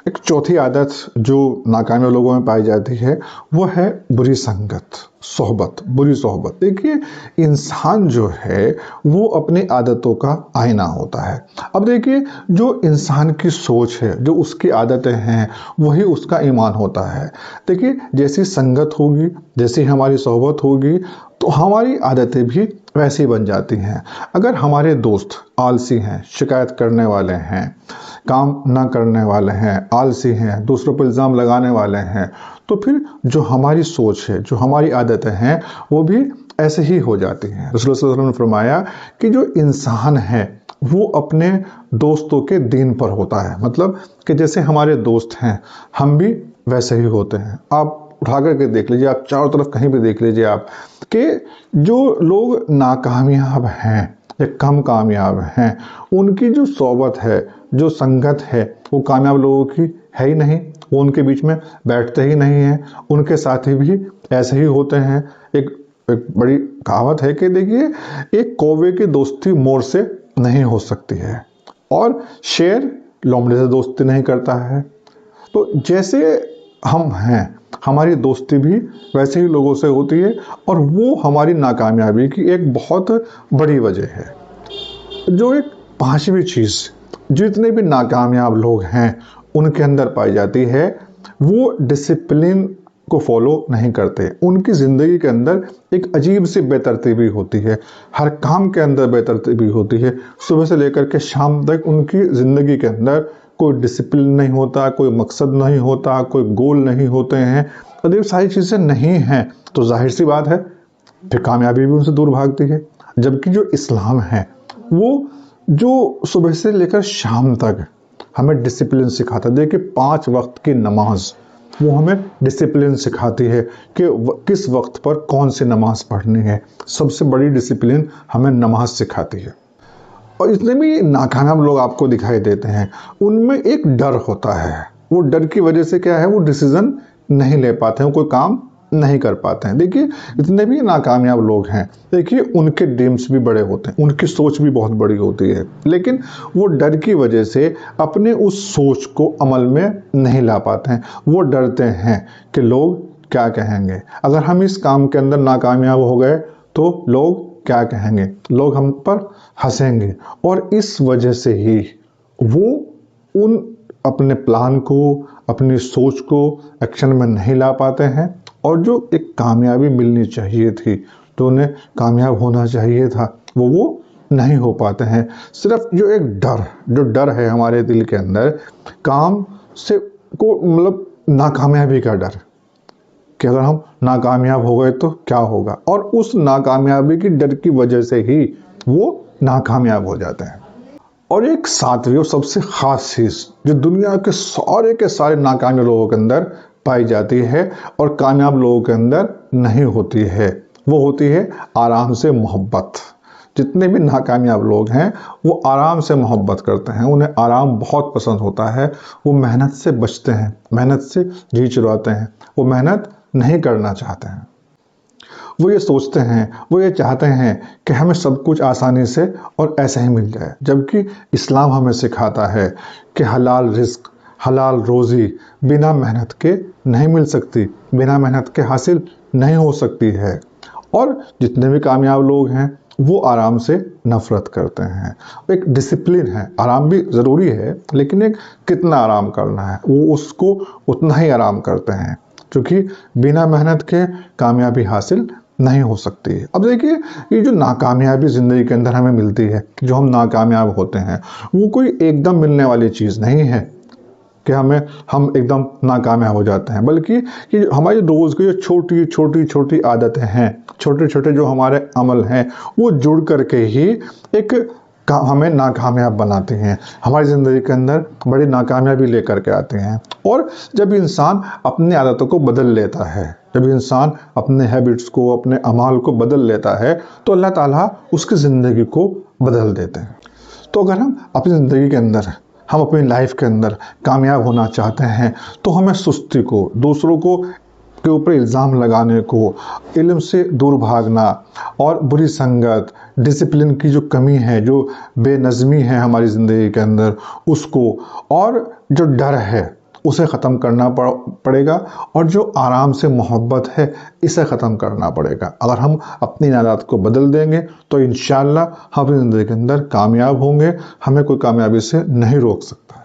एक चौथी आदत जो नाकामयाब लोगों में पाई जाती है वो है बुरी संगत, सोहबत, बुरी सोहबत। देखिए, इंसान जो है वो अपनी आदतों का आईना होता है। अब देखिए, जो इंसान की सोच है, जो उसकी आदतें हैं, वही उसका ईमान होता है। देखिए, जैसी संगत होगी, जैसी हमारी सोहबत होगी, तो हमारी आदतें भी वैसी बन जाती हैं। अगर हमारे दोस्त आलसी हैं, शिकायत करने वाले हैं, काम ना करने वाले हैं, आलसी हैं, दूसरों पर इल्ज़ाम लगाने वाले हैं, तो फिर जो हमारी सोच है, जो हमारी आदतें हैं, वो भी ऐसे ही हो जाती हैं। रसूलुल्लाह सल्लल्लाहु अलैहि वसल्लम ने फरमाया कि जो इंसान है वो अपने दोस्तों के दीन पर होता है। मतलब कि जैसे हमारे दोस्त हैं, हम भी वैसे ही होते हैं। आप उठा करके देख लीजिए, आप चारों तरफ कहीं भी देख लीजिए आप, कि जो लोग नाकामयाब हैं या कम कामयाब हैं, उनकी जो सोबत है, जो संगत है, वो कामयाब लोगों की है ही नहीं। वो उनके बीच में बैठते ही नहीं हैं। उनके साथी भी ऐसे ही होते हैं। एक बड़ी कहावत है कि देखिए, एक कौवे की दोस्ती मोर से नहीं हो सकती है और शेर लोमड़ी से दोस्ती नहीं करता है। तो जैसे हम हैं, हमारी दोस्ती भी वैसे ही लोगों से होती है और वो हमारी नाकामयाबी की एक बहुत बड़ी वजह है। जो एक पांचवी चीज़ जितने भी नाकामयाब लोग हैं उनके अंदर पाई जाती है, वो डिसिप्लिन को फॉलो नहीं करते। उनकी ज़िंदगी के अंदर एक अजीब सी बेतरतीबी होती है। हर काम के अंदर बेतरतीबी होती है। सुबह से लेकर के शाम तक उनकी ज़िंदगी के अंदर कोई डिसिप्लिन नहीं होता, कोई मकसद नहीं होता, कोई गोल नहीं होते हैं। और ये सारी चीज़ें नहीं हैं तो जाहिर सी बात है फिर कामयाबी भी उनसे दूर भागती है। जबकि जो इस्लाम है वो जो सुबह से लेकर शाम तक हमें डिसिप्लिन सिखाता है। देखिए, 5 वक्त की नमाज वो हमें डिसिप्लिन सिखाती है कि किस वक्त पर कौन सी नमाज पढ़नी है। सबसे बड़ी डिसिप्लिन हमें नमाज सिखाती है। और जितने भी नाकामयाब लोग आपको दिखाई देते हैं उनमें एक डर होता है। वो डर की वजह से क्या है, वो डिसीजन नहीं ले पाते हैं, कोई काम नहीं कर पाते हैं। देखिए, जितने भी नाकामयाब लोग हैं, देखिए उनके ड्रीम्स भी बड़े होते हैं, उनकी सोच भी बहुत बड़ी होती है, लेकिन वो डर की वजह से अपने उस सोच को अमल में नहीं ला पाते हैं। वो डरते हैं कि लोग क्या कहेंगे। अगर हम इस काम के अंदर नाकामयाब हो गए तो लोग क्या कहेंगे, लोग हम पर हंसेंगे। और इस वजह से ही वो उन अपने प्लान को, अपनी सोच को एक्शन में नहीं ला पाते हैं। और जो एक कामयाबी मिलनी चाहिए थी, तो उन्हें कामयाब होना चाहिए था, वो नहीं हो पाते हैं। सिर्फ जो डर है हमारे दिल के अंदर, काम से को मतलब नाकामयाबी का डर कि अगर हम नाकामयाब हो गए तो क्या होगा, और उस नाकामयाबी की डर की वजह से ही वो नाकामयाब हो जाते हैं। और एक सातवीं और सबसे खास चीज़ जो दुनिया के सारे नाकामयाब लोगों के अंदर पाई जाती है और कामयाब लोगों के अंदर नहीं होती है, वो होती है आराम से मोहब्बत। जितने भी नाकामयाब लोग हैं वो आराम से मोहब्बत करते हैं, उन्हें आराम बहुत पसंद होता है। वो मेहनत से बचते हैं, मेहनत से जी चुराते हैं, वो मेहनत नहीं करना चाहते हैं। वो ये सोचते हैं, वो ये चाहते हैं कि हमें सब कुछ आसानी से और ऐसे ही मिल जाए। जबकि इस्लाम हमें सिखाता है कि हलाल रिस्क, हलाल रोज़ी बिना मेहनत के नहीं मिल सकती, बिना मेहनत के हासिल नहीं हो सकती है। और जितने भी कामयाब लोग हैं वो आराम से नफरत करते हैं। एक डिसिप्लिन है, आराम भी ज़रूरी है, लेकिन एक कितना आराम करना है, वो उसको उतना ही आराम करते हैं, क्योंकि बिना मेहनत के कामयाबी हासिल नहीं हो सकती है। अब देखिए, ये जो नाकामयाबी ज़िंदगी के अंदर हमें मिलती है, जो हम नाकामयाब होते हैं, वो कोई एकदम मिलने वाली चीज़ नहीं है कि हम एकदम नाकामयाब हो जाते हैं। बल्कि ये हमारी रोज़ की जो छोटी आदतें हैं, छोटे छोटे जो हमारे अमल हैं, वो जुड़ करके ही हमें नाकामयाब बनाते हैं, हमारी ज़िंदगी के अंदर बड़ी नाकामयाबी लेकर के आते हैं। और जब इंसान अपनी आदतों को बदल लेता है, जब इंसान अपने हैबिट्स को, अपने अमाल को बदल लेता है, तो अल्लाह ताला उसकी ज़िंदगी को बदल देते हैं। तो अगर हम अपनी ज़िंदगी के अंदर, हम अपनी लाइफ के अंदर कामयाब होना चाहते हैं, तो हमें सुस्ती को, दूसरों को के ऊपर इल्ज़ाम लगाने को, इल्म से दूर भागना और बुरी संगत, डिसिप्लिन की जो कमी है, जो बेनज़मी है हमारी ज़िंदगी के अंदर, उसको, और जो डर है उसे ख़त्म करना पड़ेगा, और जो आराम से मोहब्बत है इसे ख़त्म करना पड़ेगा। अगर हम अपनी आदत को बदल देंगे तो इंशाअल्लाह हम अपनी ज़िंदगी के अंदर कामयाब होंगे, हमें कोई कामयाबी से नहीं रोक सकता है।